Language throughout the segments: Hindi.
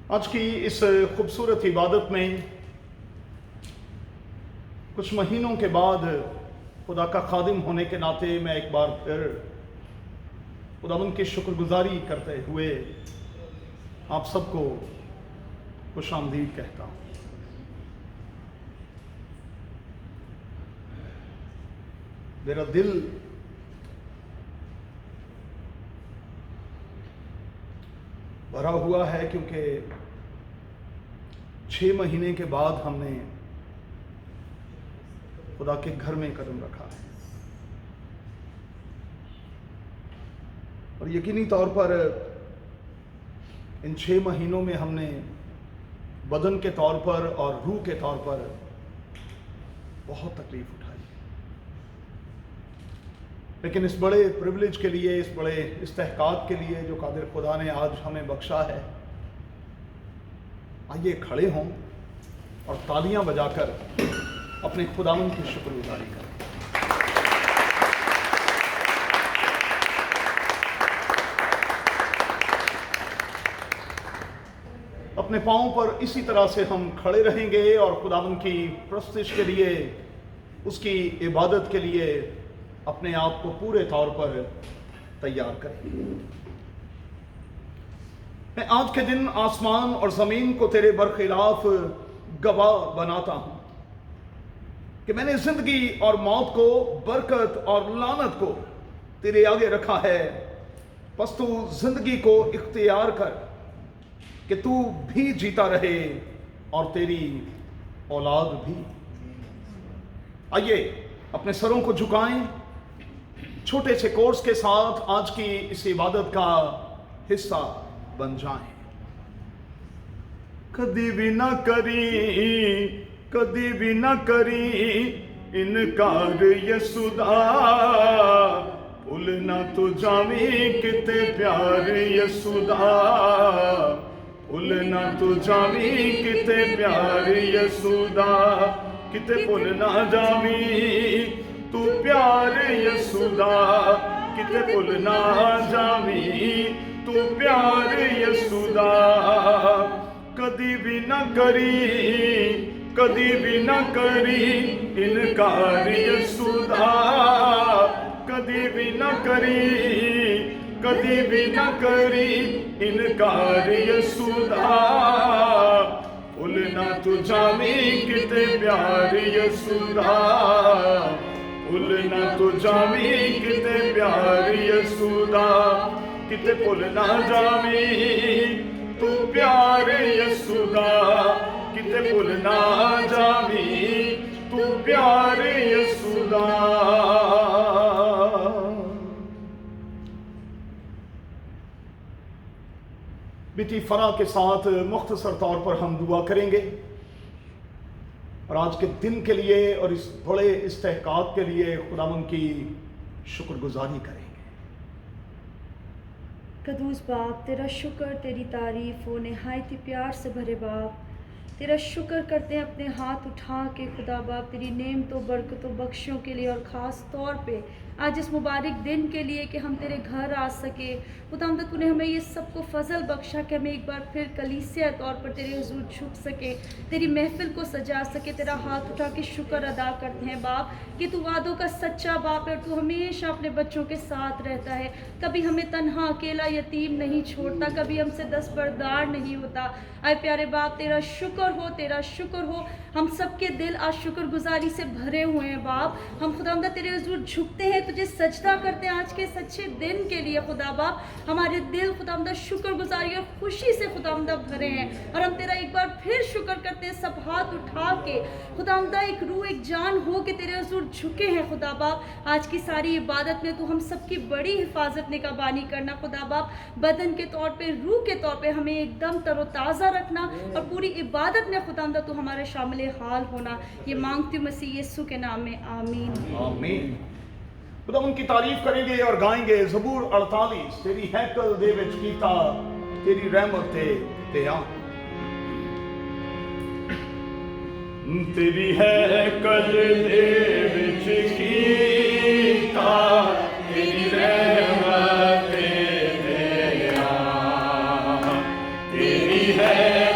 आज की इस खूबसूरत इबादत में कुछ महीनों के बाद खुदा का खादिम होने के नाते मैं एक बार फिर खुदावंद की शुक्रगुजारी करते हुए आप सबको खुशामदीद कहता हूँ। मेरा दिल भरा हुआ है क्योंकि 6 महीने के बाद हमने खुदा के घर में कदम रखा है और यकीनी तौर पर इन 6 महीनों में हमने बदन के तौर पर और रूह के तौर पर बहुत तकलीफ उठाई, लेकिन इस बड़े प्रिविलेज के लिए, इस बड़े इस्तेहकाक के लिए जो कादिर खुदा ने आज हमें बख्शा है, आइए खड़े हों और तालियां बजाकर अपने खुदावंद की शुक्रगुजारी करें। अपने पांव पर इसी तरह से हम खड़े रहेंगे और खुदावंद की प्रस्तुति के लिए, उसकी इबादत के लिए अपने आप को पूरे तौर पर तैयार करें। मैं आज के दिन आसमान और ज़मीन को तेरे बरखिलाफ गवाह बनाता हूं कि मैंने जिंदगी और मौत को, बरकत और लानत को तेरे आगे रखा है। बस तू जिंदगी को इख्तियार कर कि तू भी जीता रहे और तेरी औलाद भी। आइए अपने सरों को झुकाएं, छोटे से कोर्स के साथ आज की इस इबादत का हिस्सा बन जाएं। कदी भी ना करी इनकार यसुदा, भूल ना तू जावी किते प्यार यसुदा, भूल ना तू जावी किते प्यार यसुदा, किते भूल ना जावी तू प्यार यसुदा, किते भूल ना जावी तू प्यार यसुदा। कदी भी ना करी इनकार यसुदा, कदी भी ना करी इनकार यसुदा, भूल ना तू जावी किते प्यार यसुदा, भूल ना तू जावी किते प्यार यसुदा, किते भूल ना जावी तू प्यार यसुदा, किते भूल ना जावी तू प्यार यसुदा। बीती फरा के साथ मुख्तसर तौर पर हम दुआ करेंगे और आज के दिन के लिए और इस बड़े इस्तेहकाक के लिए खुदावंद की शुक्रगुजारी करेंगे। कदूस बाप, तेरा शुक्र, तेरी तारीफ हो, निहायत ही प्यार से भरे बाप, तेरा शुक्र करते हैं अपने हाथ उठा के खुदा बाप, तेरी नेमतों, बरकतों, बख्शियों के लिए और ख़ास तौर पे आज इस मुबारक दिन के लिए कि हम तेरे घर आ सके। खुदावंद, तूने हमें ये सबको फजल बख्शा कि हमें एक बार फिर कलीसिया तौर पर तेरे हुजूर झुक सके, तेरी महफिल को सजा सके। तेरा हाथ उठा के शुक्र अदा करते हैं बाप कि तू वादों का सच्चा बाप है और तू हमेशा अपने बच्चों के साथ रहता है। कभी हमें तन्हा अकेला यतीम नहीं छोड़ता, कभी हमसे दस्तबरदार नहीं होता। आए प्यारे बाप, तेरा शुक्र हो, तेरा शुक्र हो। हम सबके दिल आज शुक्रगुजारी से भरे हुए हैं बाप। हम खुदावंद तेरे हुजूर झुकते हैं, तुझे सजदा करते हैं आज के सच्चे दिन के लिए खुदा बाप। हमारे दिल खुदावंद शुक्रगुजारी और खुशी से खुदावंद भरे हैं और हम तेरा एक बार फिर शुक्र करते हैं, सब हाथ उठा के खुदावंद, एक रूह एक जान हो के तेरे हुजूर झुके हैं खुदा बाप। आज की सारी इबादत में तू हम सबकी बड़ी हिफाजत निगहबानी करना खुदा बाप। बदन के तौर पे, रूह के तौर पे हमें एकदम तरोताज़ा रखना और पूरी इबादत में खुदावंद तू हमारे शामिल हाल होना। ये मांगती हूँ मसीह यीशु के नाम में, आमीन आमीन। खुदा उनकी तारीफ करेंगे और गाएंगे ज़बूर 48, तेरी हैकल दे विच कीता तेरी रहमत ते आ, तेरी हैकल दे विच कीता तेरी रहमत ते आ, तेरी है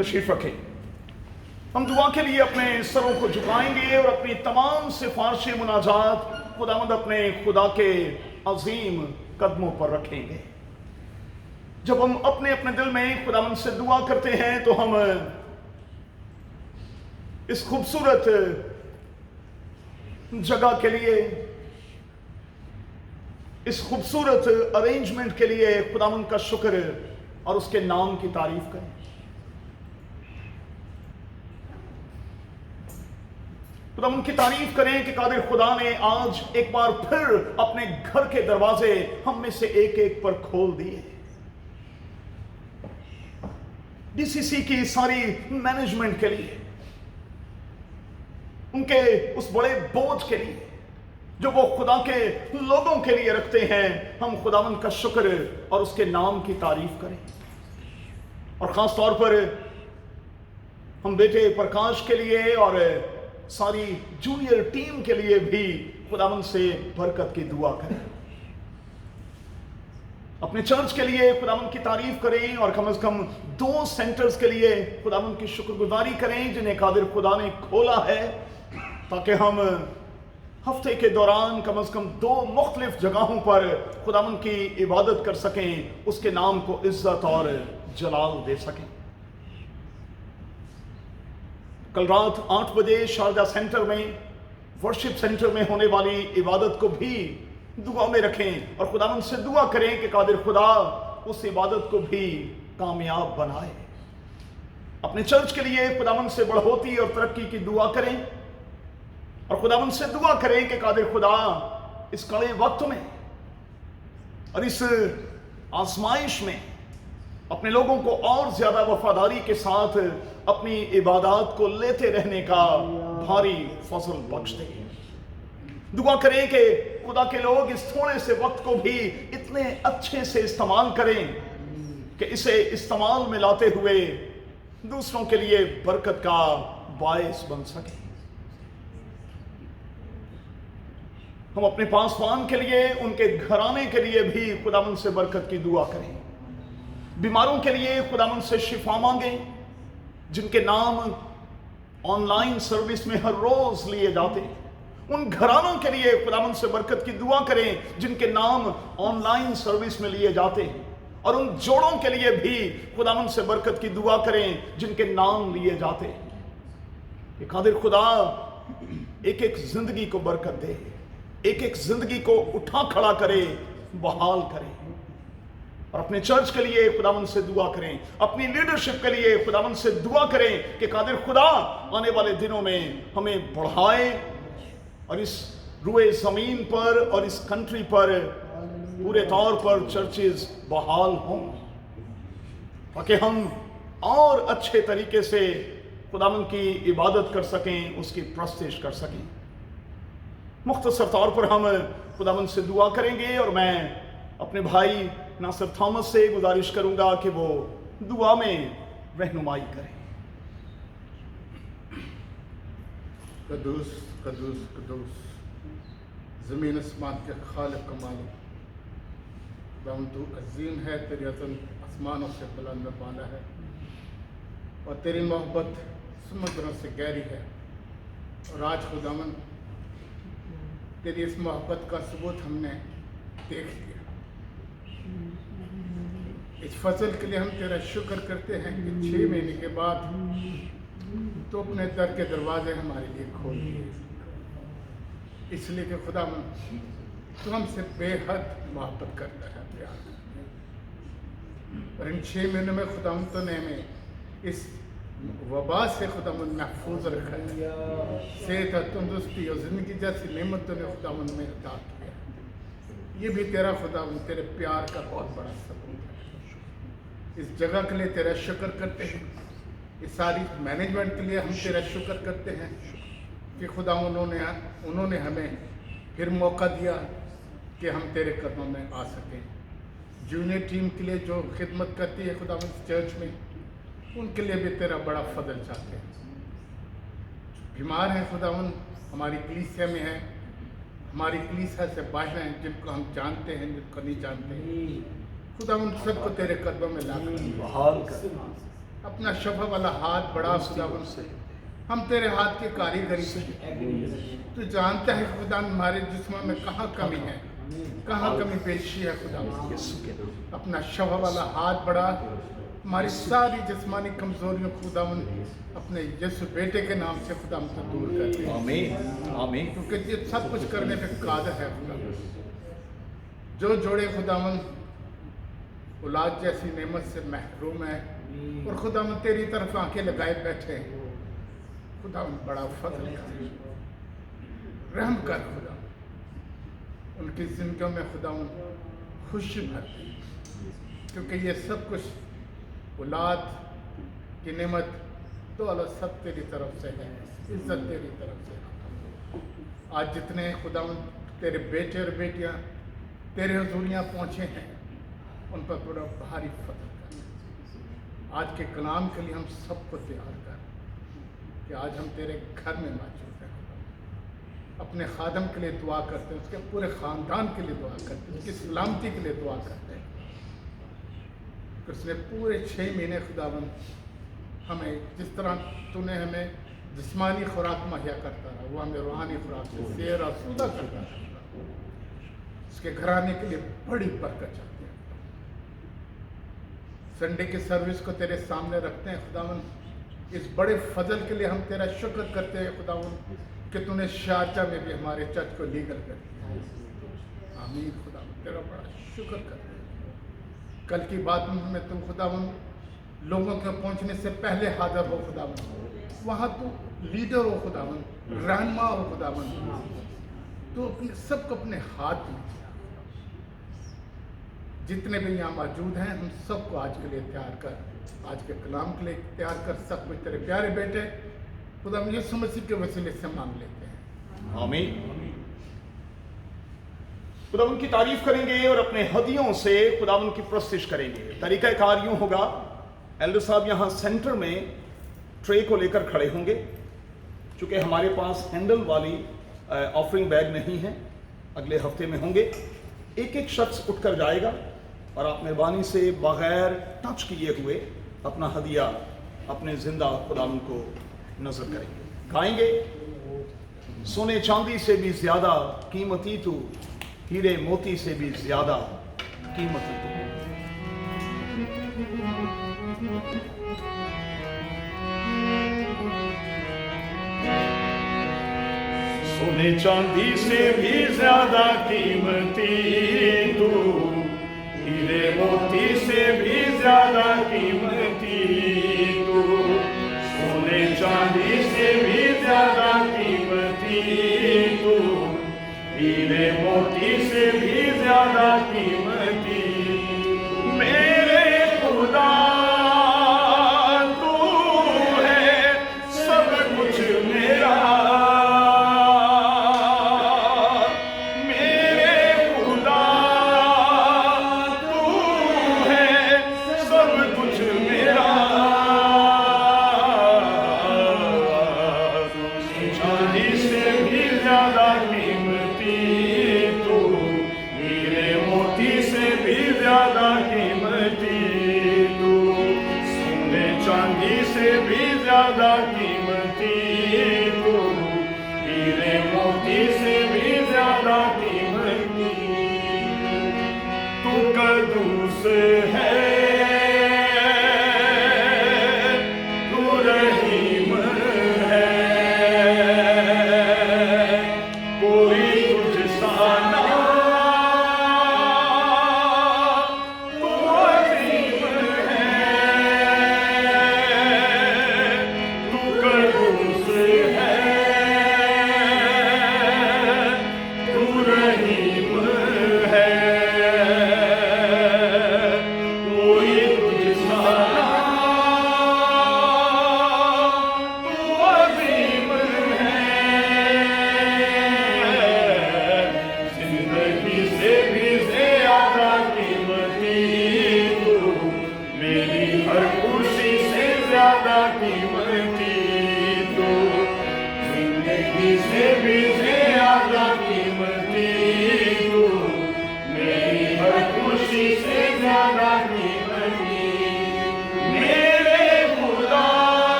तशरीफ रखें। हम दुआ के लिए अपने सरों को झुकाएंगे और अपनी तमाम सिफारिशें मुनाजात खुदावंद अपने खुदा के अजीम कदमों पर रखेंगे। जब हम अपने अपने दिल में खुदावंद से दुआ करते हैं तो हम इस खूबसूरत जगह के लिए, इस खूबसूरत अरेंजमेंट के लिए खुदावंद का शुक्र और उसके नाम की तारीफ करें। खुदावंद की तारीफ करें कि कादिर खुदा ने आज एक बार फिर अपने घर के दरवाजे हम में से एक एक पर खोल दिए। DCC की सारी मैनेजमेंट के लिए, उनके उस बड़े बोझ के लिए जो वो खुदा के लोगों के लिए रखते हैं, हम खुदावंद का शुक्र और उसके नाम की तारीफ करें। और खास तौर पर हम बेटे प्रकाश के लिए और सारी जूनियर टीम के लिए भी खुदावंद से बरकत की दुआ करें। अपने चर्च के लिए खुदावंद की तारीफ करें और कम से कम 2 सेंटर्स के लिए खुदावंद की शुक्रगुजारी करें जिन्हें कादिर खुदा ने खोला है, ताकि हम हफ्ते के दौरान कम से कम 2 मुख्तलिफ जगहों पर खुदावंद की इबादत कर सकें, उसके नाम को इज्जत और जलाल दे सकें। कल रात 8 बजे शारजा सेंटर में, वर्शिप सेंटर में होने वाली इबादत को भी दुआ में रखें और खुदावंद से दुआ करें कि कादिर खुदा उस इबादत को भी कामयाब बनाए। अपने चर्च के लिए खुदावंद से बढ़ोतरी और तरक्की की दुआ करें और खुदावंद से दुआ करें कि कादिर खुदा इस कड़े वक्त में और इस आजमाइश में अपने लोगों को और ज्यादा वफादारी के साथ अपनी इबादत को लेते रहने का भारी फजल बख्श दे। दुआ करें कि खुदा के लोग इस थोड़े से वक्त को भी इतने अच्छे से इस्तेमाल करें कि इसे इस्तेमाल में लाते हुए दूसरों के लिए बरकत का बायस बन सके। हम अपने पासवान के लिए, उनके घराने के लिए भी खुदावंद से बरकत की दुआ करें। बीमारों के लिए खुदावंद से शिफा मांगें, जिनके नाम ऑनलाइन सर्विस में हर रोज लिए जाते हैं। उन घरानों के लिए खुदावंद से बरकत की दुआ करें जिनके नाम ऑनलाइन सर्विस में लिए जाते हैं, और उन जोड़ों के लिए भी खुदावंद से बरकत की दुआ करें जिनके नाम लिए जाते हैं। कादिर खुदा एक एक जिंदगी को बरकत दे, एक एक जिंदगी को उठा खड़ा करे, बहाल करे। और अपने चर्च के लिए खुदावंद से दुआ करें, अपनी लीडरशिप के लिए खुदावंद से दुआ करें कि कादिर खुदा आने वाले दिनों में हमें बढ़ाए और इस रुए जमीन पर और इस कंट्री पर पूरे तौर पर चर्चेज बहाल हों, ताकि हम और अच्छे तरीके से खुदावंद की इबादत कर सकें, उसकी प्रस्तिश कर सकें। मुख्तसर तौर पर हम खुदावंद से दुआ करेंगे और मैं अपने भाई नासिर थॉमस से गुजारिश करूंगा कि वो दुआ में रहनुमाई करें। कदूस कदूस कदूस ज़मीन आसमान के खालिक का मालिक, खुदावंद तू अजीम है, तेरी अज़मत आसमानों से बुलंद वाला है और तेरी मोहब्बत समुद्रों से गहरी है। और आज खुदावंद तेरी इस मोहब्बत का सबूत हमने देख लिया। इस फसल के लिए हम तेरा शुक्र करते हैं कि 6 महीने के बाद तो अपने दर के दरवाजे हमारे लिए खोल दिए, इसलिए कि खुदावंद तू हमसे बेहद मोहब्बत करता है, प्यार करता है। और इन 6 महीनों में खुदावंद तो ने हमें इस वबा से खुदावंद महफूज रखा है। सेहत, तंदुरुस्ती और ज़िंदगी जैसी नेमतों ने खुदावंद में अता किया। ये भी तेरा खुदावंद तेरे प्यार का बहुत बड़ा सबूत है। इस जगह के लिए तेरा शुक्र करते हैं, इस सारी मैनेजमेंट के लिए हम तेरा शुक्र करते हैं कि खुदा उन्होंने हमें फिर मौका दिया कि हम तेरे कदमों में आ सकें। जूनियर टीम के लिए जो खिदमत करती है खुदावंद चर्च में, उनके लिए भी तेरा बड़ा फजल चाहते हैं। बीमार हैं खुदावंद, हमारी कलीसिया में है, हमारी कलीसिया से बाहर हैं, जिनको हम जानते हैं, जिनको नहीं जानते हैं, खुदावंद सबको तेरे कदमों में लाकर अपना शफा वाला हाथ बढ़ा खुदावंद से। हम तेरे हाथ की कारीगरी से, तू जानता है खुदा हमारे जिस्म में कहाँ कमी है, कहाँ कमी पेशी है। खुदावंद अपना शफा वाला हाथ बढ़ा, हमारी सारी जिस्मानी कमजोरियों खुदावंद अपने यीशु बेटे के नाम से खुदावंद से दूर कर दे। आमीन आमीन। क्योंकि ये सब कुछ करने पे कादर है खुदावंद। जो जोड़े खुदावंद औलाद जैसी नेमत से महरूम है और खुदावंद तेरी तरफ आंखें लगाए बैठे हैं, खुदावंद बड़ा फजल कर, रहम कर खुदा, उनकी जिंदगियों में खुदावंद खुशी भर दे। क्योंकि ये सब कुछ औलाद कि नेमत दौलत सब तेरी तरफ से है, इज्जत तेरी तरफ से है। आज जितने खुदावन तेरे बेटे और बेटियां तेरे हुजूरियाँ पहुँचे हैं, उन पर बड़ा भारी फजल कर। आज के कलाम के लिए हम सबको तैयार कर कि आज हम तेरे घर में मौजूद हैं। अपने खादम के लिए दुआ करते हैं, उसके पूरे ख़ानदान के लिए दुआ करते हैं, उसकी सलामती के लिए दुआ करते हैं कि उसने पूरे 6 महीने खुदावन हमें जिस तरह तूने हमें जिस्मानी खुराक मुहैया करता रहा, वो हमें रूहानी खुराक से सेर और सूदा करता रहा। उसके घराने के लिए बड़ी बरकत चाहते हैं। संडे की सर्विस को तेरे सामने रखते हैं खुदावन। इस बड़े फजल के लिए हम तेरा शुक्र करते हैं खुदावन कि तूने शारजा में भी हमारे चर्च को लीगल कर दिया। आमीन खुदावन, तेरा बड़ा शुक्र करते हैं। कल की बात में तुम खुदावन लोगों के पहुंचने से पहले हाजिर हो खुदावन, वहाँ तू लीडर हो खुदावन, रहनुमा हो खुदावन, तो अपने सबको अपने हाथ में दिया। जितने भी यहाँ मौजूद हैं हम सबको आज के लिए तैयार कर, आज के कलाम के लिए तैयार कर। सब कुछ तेरे प्यारे बेटे खुदा यीशु मसीह के वसीले से मांग लेते हैं, आमीन। खुदावन की तारीफ करेंगे और अपने हदियों से खुदावन की प्रस्तिश करेंगे। तरीका कार यूं होगा, एल्डर साहब यहाँ सेंटर में ट्रे को लेकर खड़े होंगे। चूँकि हमारे पास हैंडल वाली ऑफरिंग बैग नहीं है, अगले हफ्ते में होंगे। एक एक शख्स उठकर जाएगा और आप मेहरबानी से बगैर टच किए हुए अपना हदिया अपने जिंदा खुदावन को नजर करेंगे। गाएंगे, सोने चांदी से भी ज्यादा कीमती तू, हीरे मोती से भी ज्यादा कीमती तू। सोने चांदी से भी ज्यादा कीमती तू, हीरे मोती से भी ज्यादा कीमती तू। सोने चांदी से भी ज्यादा कीमती तू, हीरे मोती से भी ज्यादा कीमती। मेरे खुदा तू है सब कुछ मेरा, ज्यादा कीमती तू, हीरे मोती से भी ज्यादा कीमती। तू कदूस है, तू रहीम है, कोई तुझसा ना।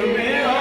मेरा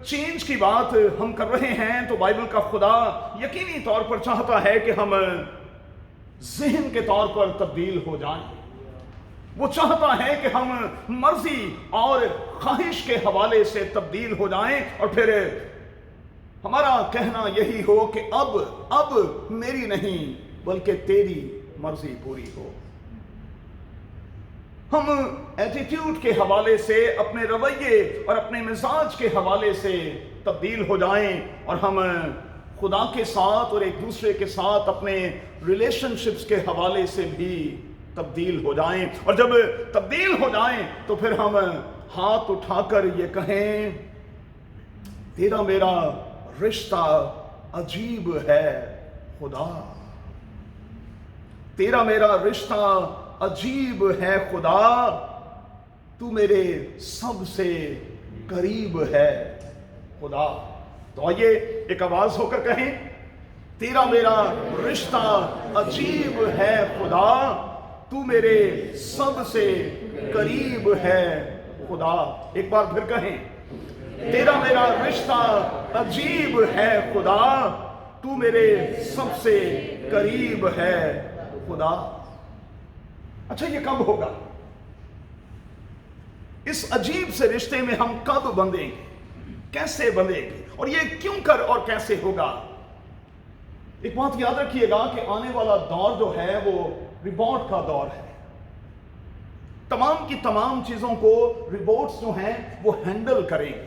चेंज की बात हम कर रहे हैं तो बाइबल का खुदा यकीनी तौर पर चाहता है कि हम ज़हन के तौर पर तब्दील हो जाएं। वो चाहता है कि हम मर्जी और ख्वाहिश के हवाले से तब्दील हो जाएं और फिर हमारा कहना यही हो कि अब मेरी नहीं बल्कि तेरी मर्जी पूरी हो। हम एटीट्यूड के हवाले से, अपने रवैये और अपने मिजाज के हवाले से तब्दील हो जाएं और हम खुदा के साथ और एक दूसरे के साथ अपने रिलेशनशिप्स के हवाले से भी तब्दील हो जाएं। और जब तब्दील हो जाएं तो फिर हम हाथ उठाकर ये कहें, तेरा मेरा रिश्ता अजीब है खुदा, तेरा मेरा रिश्ता अजीब है खुदा, तू मेरे सबसे करीब है खुदा। तो आइए एक आवाज होकर कहें, तेरा मेरा रिश्ता अजीब है खुदा, तू मेरे सबसे करीब है खुदा। एक बार फिर कहें, तेरा मेरा रिश्ता अजीब है खुदा, तू मेरे सबसे करीब है खुदा। अच्छा, ये कब होगा? इस अजीब से रिश्ते में हम कब बंधेंगे, कैसे बंधेंगे, और ये क्यों कर और कैसे होगा? एक बात याद रखिएगा कि आने वाला दौर जो है वो रिबॉट का दौर है। तमाम की तमाम चीजों को रिबॉट्स जो हैं वो हैंडल करेंगे,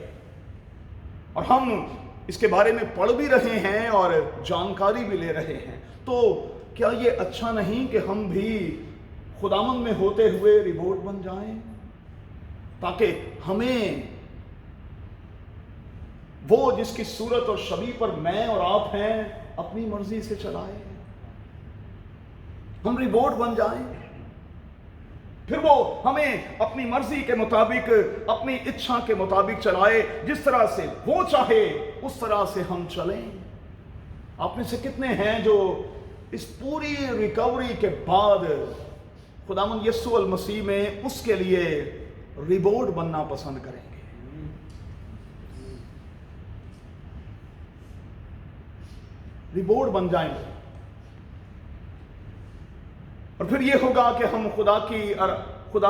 और हम इसके बारे में पढ़ भी रहे हैं और जानकारी भी ले रहे हैं। तो क्या ये अच्छा नहीं कि हम भी खुदावंद में होते हुए रिबॉट बन जाएं, ताकि हमें वो जिसकी सूरत और शबीह पर मैं और आप हैं अपनी मर्जी से चलाए, हम रिबॉट बन जाएं, फिर वो हमें अपनी मर्जी के मुताबिक, अपनी इच्छा के मुताबिक चलाए, जिस तरह से वो चाहे उस तरह से हम चलें। आप में से कितने हैं जो इस पूरी रिकवरी के बाद खुदावंद यीशु अल मसीह में उसके लिए रिबॉट बनना पसंद करेंगे? रिबॉट बन जाएंगे, और फिर यह होगा कि हम खुदा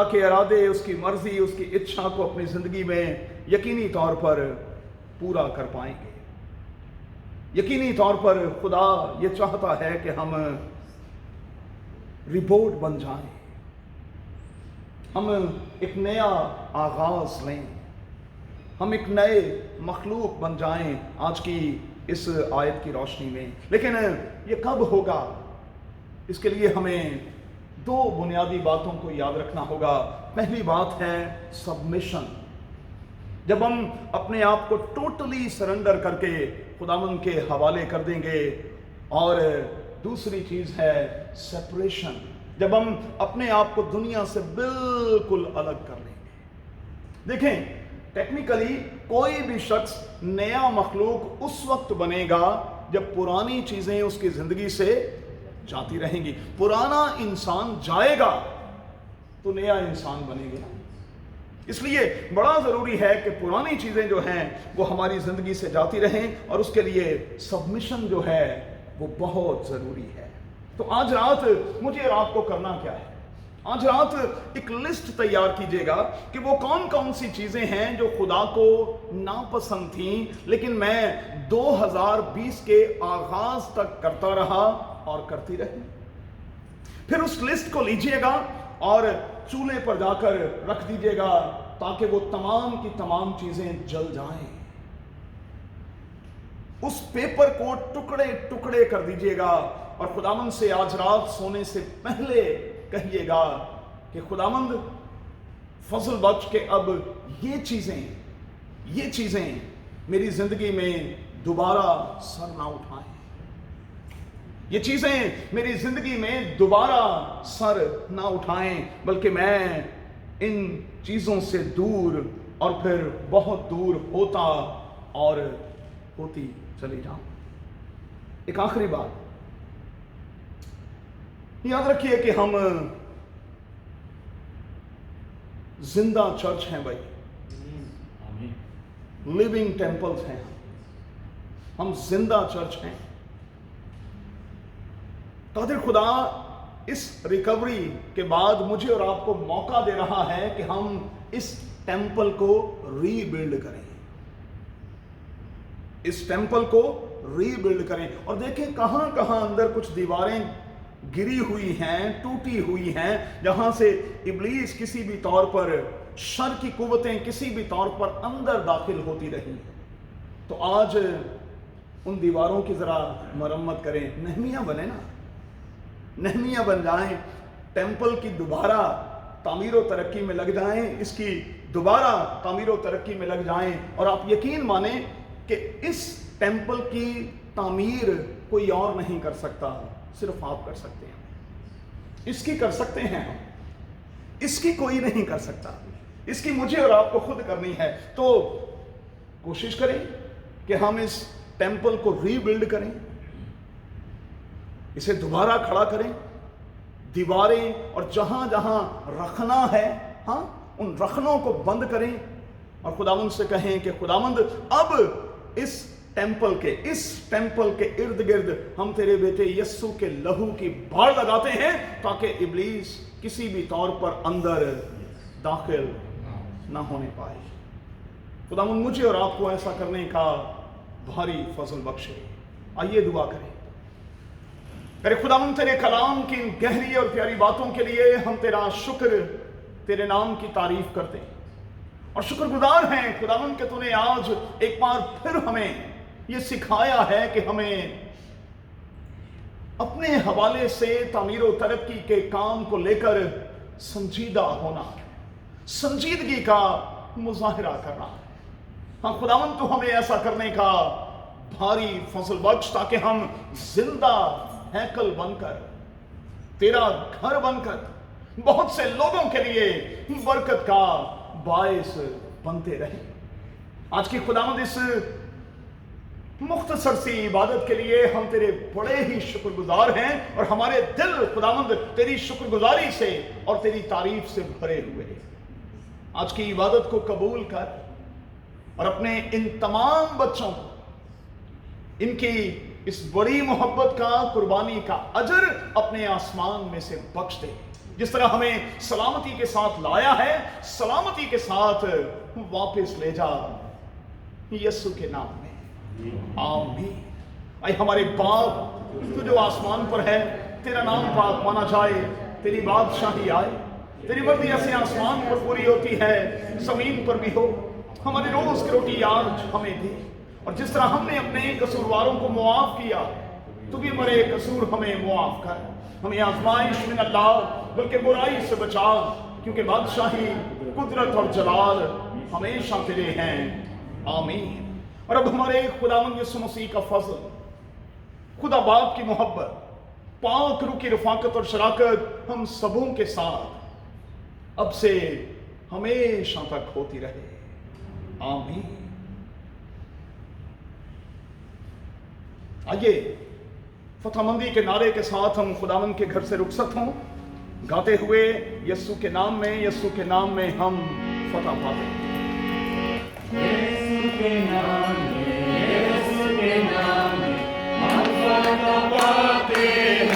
के इरादे, उसकी मर्जी, उसकी इच्छा को अपनी जिंदगी में यकीनी तौर पर पूरा कर पाएंगे। यकीनी तौर पर खुदा ये चाहता है कि हम रिबॉट बन जाएं, हम एक नया आगाज लें, हम एक नए मखलूक बन जाएं आज की इस आयत की रोशनी में। लेकिन ये कब होगा? इसके लिए हमें दो बुनियादी बातों को याद रखना होगा। पहली बात है सबमिशन। जब हम अपने आप को टोटली सरेंडर करके खुदावंद के हवाले कर देंगे, और दूसरी चीज है सेपरेशन, जब हम अपने आप को दुनिया से बिल्कुल अलग कर लेंगे। देखें, टेक्निकली कोई भी शख्स नया मखलूक उस वक्त बनेगा जब पुरानी चीजें उसकी जिंदगी से जाती रहेंगी। पुराना इंसान जाएगा तो नया इंसान बनेगा। इसलिए बड़ा जरूरी है कि पुरानी चीजें जो हैं वो हमारी जिंदगी से जाती रहें, और उसके लिए सबमिशन जो है वो बहुत जरूरी है। तो आज रात मुझे और आपको करना क्या है? आज रात एक लिस्ट तैयार कीजिएगा कि वो कौन कौन सी चीजें हैं जो खुदा को नापसंद थी, लेकिन मैं 2020 के आगाज तक करता रहा और करती रही। फिर उस लिस्ट को लीजिएगा और चूल्हे पर जाकर रख दीजिएगा, ताकि वो तमाम की तमाम चीजें जल जाएं। उस पेपर को टुकड़े टुकड़े कर दीजिएगा, और खुदावंद से आज रात सोने से पहले कहिएगा कि खुदावंद फजल बख्श के अब ये चीजें मेरी जिंदगी में दोबारा सर ना उठाएं, ये चीजें मेरी जिंदगी में दोबारा सर ना उठाएं, बल्कि मैं इन चीजों से दूर और फिर बहुत दूर होता और होती चली जाऊं। एक आखिरी बात याद रखिए कि हम जिंदा चर्च हैं भाई। लिविंग टेम्पल्स हैं, हम जिंदा चर्च हैं। कादिर खुदा इस रिकवरी के बाद मुझे और आपको मौका दे रहा है कि हम इस टेम्पल को रीबिल्ड करें, इस टेम्पल को रीबिल्ड करें। और देखें कहां कहां अंदर कुछ दीवारें गिरी हुई हैं, टूटी हुई हैं, जहां से इब्लीस किसी भी तौर पर, शर की कुव्वतें किसी भी तौर पर अंदर दाखिल होती रही। तो आज उन दीवारों की जरा मरम्मत करें। नहमिया बने ना, नहमिया बन जाएं, टेम्पल की दोबारा तामीर व तरक्की में लग जाएं, इसकी दोबारा तामीर व तरक्की में लग जाएं। और आप यकीन माने कि इस टेम्पल की तामीर कोई और नहीं कर सकता, सिर्फ आप कर सकते हैं। इसकी कर सकते हैं हम, इसकी कोई नहीं कर सकता, इसकी मुझे और आपको खुद करनी है। तो कोशिश करें कि हम इस टेम्पल को रीबिल्ड करें, इसे दोबारा खड़ा करें, दीवारें और जहां जहां रखना है, हाँ, उन रखनों को बंद करें और खुदावंद से कहें कि खुदावंद अब इस टेम्पल के इर्द गिर्द हम तेरे बेटे यस्सु के लहू की बाड़ लगाते हैं, ताकि इब्लीस किसी भी तौर पर अंदर दाखिल ना होने पाए। खुदावंद मुझे और आपको ऐसा करने का भारी फजल बख्शे। आइए दुआ करें। अरे खुदावंद तेरे कलाम की इन गहरी और प्यारी बातों के लिए हम तेरा शुक्र, तेरे नाम की तारीफ करते हैं और शुक्रगुजार हैं खुदावंद कि तूने आज एक बार फिर हमें ये सिखाया है कि हमें अपने हवाले से तामीर व तरक्की के काम को लेकर संजीदा होना, संजीदगी का मुजाहिरा करना। हाँ खुदावंद तू हमें ऐसा करने का भारी फजल बख्श, ताकि हम जिंदा हैकल बनकर, तेरा घर बनकर बहुत से लोगों के लिए बरकत का बायस बनते रहे। आज की खुदावंद इस मुख्तसर सी इबादत के लिए हम तेरे बड़े ही शुक्रगुजार हैं और हमारे दिल खुदावंद तेरी शुक्रगुजारी से और तेरी तारीफ से भरे हुए हैं। आज की इबादत को कबूल कर और अपने इन तमाम बच्चों को इनकी इस बड़ी मोहब्बत का, कुर्बानी का अजर अपने आसमान में से बख्श दे। जिस तरह हमें सलामती के साथ लाया है, सलामती के साथ वापस ले जा, यीशु के नाम में आमीन। आई हमारे बाप तू जो आसमान पर है, तेरा नाम पाक माना जाए, तेरी बादशाही आए, तेरी मर्जी ऐसे आसमान पर पूरी होती है जमीन पर भी हो। हमारी रोज की रोटी आज हमें दे, और जिस तरह हमने अपने कसूरवारों को मुआफ किया, तू भी हमारे कसूर हमें मुआफ कर। हमें आजमाइश में न ला, बल्कि बुराई से बचा, क्योंकि बादशाही, कुदरत और जलाल हमेशा तेरे हैं। आमीन। और अब हमारे खुदावंद यीशु मसीह का फजल, खुदा बाप की मोहब्बत, पाक रूह की रफाकत और शराकत हम सबों के साथ अब से हमेशा तक होती रहे। आमीन। आइए फतहमंदी के नारे के साथ हम खुदावंद के घर से रुखसत हों, गाते हुए यीशु के नाम में, यीशु के नाम में हम फतह पाते हैं। यीशु के नाम में, यीशु के नाम में हम फतह पाते हैं।